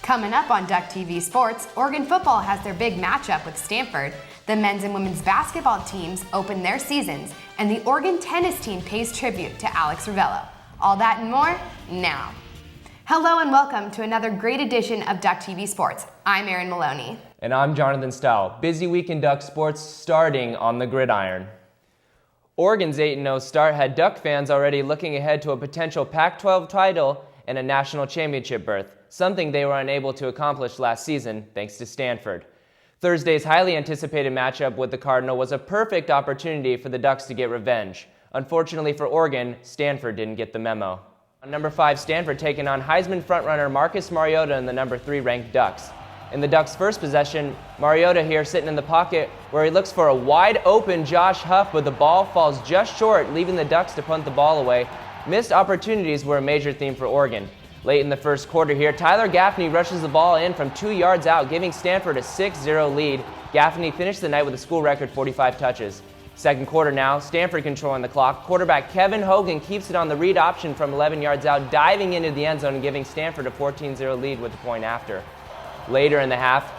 Coming up on Duck TV Sports, Oregon football has their big matchup with Stanford. The men's and women's basketball teams open their seasons, and the Oregon tennis team pays tribute to Alex Ravello. All that and more, now. Hello and welcome to another great edition of Duck TV Sports. I'm Erin Maloney. And I'm Jonathan Stowell. Busy week in Duck sports starting on the gridiron. Oregon's 8-0 start had Duck fans already looking ahead to a potential Pac-12 title and a national championship berth, something they were unable to accomplish last season thanks to Stanford. Thursday's highly anticipated matchup with the Cardinal was a perfect opportunity for the Ducks to get revenge. Unfortunately for Oregon, Stanford didn't get the memo. On number 5, Stanford taking on Heisman frontrunner Marcus Mariota and the number 3 ranked Ducks. In the Ducks' first possession, Mariota here sitting in the pocket where he looks for a wide open Josh Huff, but the ball falls just short, leaving the Ducks to punt the ball away. Missed opportunities were a major theme for Oregon. Late in the first quarter here, Tyler Gaffney rushes the ball in from 2 yards out, giving Stanford a 6-0 lead. Gaffney finished the night with a school record 45 touches. Second quarter now, Stanford controlling the clock. Quarterback Kevin Hogan keeps it on the read option from 11 yards out, diving into the end zone and giving Stanford a 14-0 lead with the point after. Later in the half,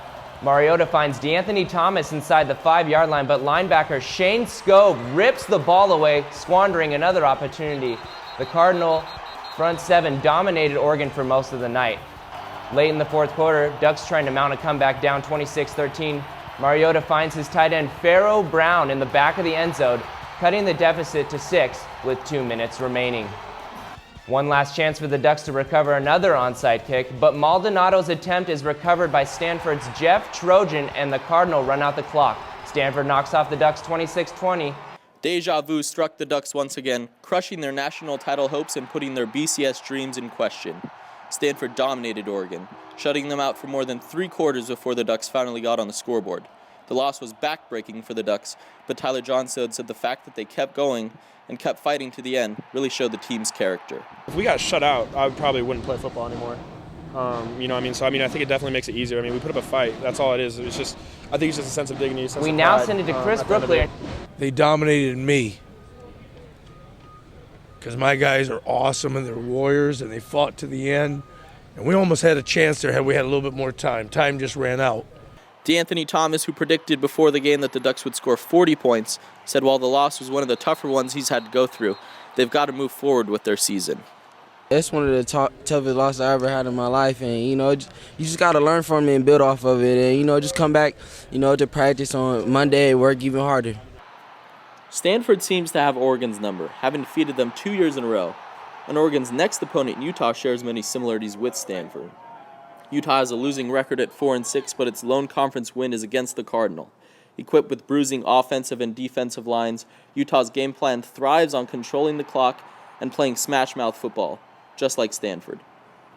Mariota finds DeAnthony Thomas inside the 5-yard line, but linebacker Shane Scove rips the ball away, squandering another opportunity. The Cardinal front seven dominated Oregon for most of the night. Late in the fourth quarter, Ducks trying to mount a comeback down 26-13. Mariota finds his tight end Pharaoh Brown in the back of the end zone, cutting the deficit to 6 with 2 minutes remaining. One last chance for the Ducks to recover another onside kick, but Maldonado's attempt is recovered by Stanford's Jeff Trojan, and the Cardinal run out the clock. Stanford knocks off the Ducks 26-20. Deja vu struck the Ducks once again, crushing their national title hopes and putting their BCS dreams in question. Stanford dominated Oregon, shutting them out for more than 3 quarters before the Ducks finally got on the scoreboard. The loss was backbreaking for the Ducks, but Tyler Johnson said the fact that they kept going and kept fighting to the end really showed the team's character. If we got shut out, I probably wouldn't play football anymore. I think it definitely makes it easier. We put up a fight. That's all it is. I think it's just a sense of dignity. We now send it to Chris Brooklier. They dominated me because my guys are awesome and they're warriors and they fought to the end. And we almost had a chance there had we had a little bit more time. Time just ran out. DeAnthony Thomas, who predicted before the game that the Ducks would score 40 points, said while the loss was one of the tougher ones he's had to go through, they've got to move forward with their season. It's one of the toughest losses I ever had in my life, and you just got to learn from it and build off of it, and just come back, to practice on Monday and work even harder. Stanford seems to have Oregon's number, having defeated them 2 years in a row, and Oregon's next opponent, Utah, shares many similarities with Stanford. Utah has a losing record at 4-6, but its lone conference win is against the Cardinal. Equipped with bruising offensive and defensive lines, Utah's game plan thrives on controlling the clock and playing smash-mouth football, just like Stanford.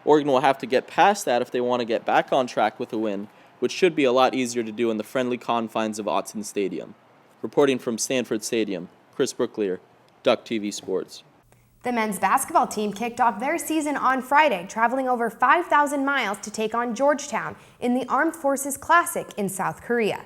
Oregon will have to get past that if they want to get back on track with a win, which should be a lot easier to do in the friendly confines of Autzen Stadium. Reporting from Stanford Stadium, Chris Brooklier, Duck TV Sports. The men's basketball team kicked off their season on Friday, traveling over 5,000 miles to take on Georgetown in the Armed Forces Classic in South Korea.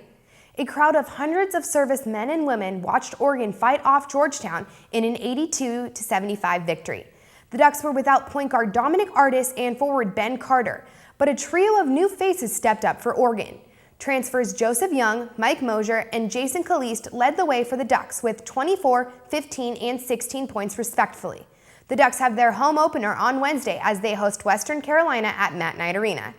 A crowd of hundreds of service men and women watched Oregon fight off Georgetown in an 82-75 victory. The Ducks were without point guard Dominic Artis and forward Ben Carter, but a trio of new faces stepped up for Oregon. Transfers Joseph Young, Mike Mosier, and Jason Kalist led the way for the Ducks with 24, 15, and 16 points respectively. The Ducks have their home opener on Wednesday as they host Western Carolina at Matt Knight Arena.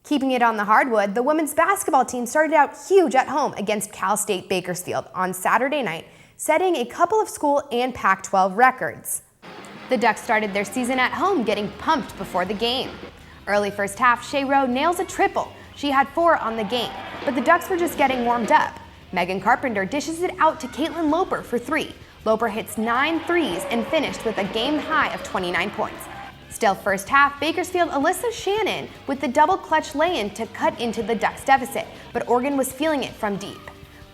Keeping it on the hardwood, the women's basketball team started out huge at home against Cal State Bakersfield on Saturday night, setting a couple of school and Pac-12 records. The Ducks started their season at home getting pumped before the game. Early first half, Shea Rowe nails a triple. She had 4 on the game, but the Ducks were just getting warmed up. Megan Carpenter dishes it out to Caitlin Loper for 3. Loper hits 9 threes and finished with a game high of 29 points. Still first half, Bakersfield Alyssa Shannon with the double clutch lay-in to cut into the Ducks deficit, but Oregon was feeling it from deep.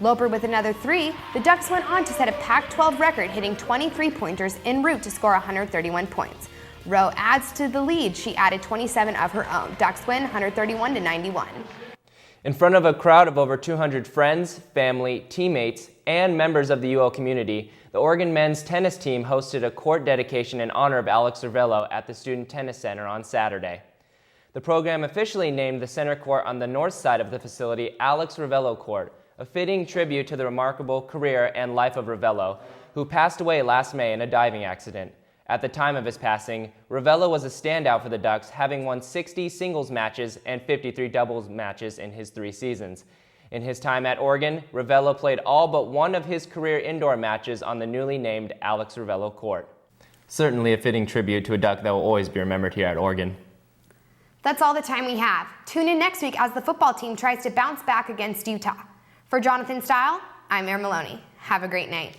Loper with another 3, the Ducks went on to set a Pac-12 record, hitting 23-pointers en route to score 131 points. Rowe adds to the lead. She added 27 of her own. Ducks win 131-91. In front of a crowd of over 200 friends, family, teammates, and members of the UL community, the Oregon men's tennis team hosted a court dedication in honor of Alex Ravello at the Student Tennis Center on Saturday. The program officially named the center court on the north side of the facility Alex Ravello Court, a fitting tribute to the remarkable career and life of Ravello, who passed away last May in a diving accident. At the time of his passing, Ravello was a standout for the Ducks, having won 60 singles matches and 53 doubles matches in his 3 seasons. In his time at Oregon, Ravello played all but one of his career indoor matches on the newly named Alex Ravello Court. Certainly a fitting tribute to a Duck that will always be remembered here at Oregon. That's all the time we have. Tune in next week as the football team tries to bounce back against Utah. For Jonathan Stile, I'm Erin Maloney. Have a great night.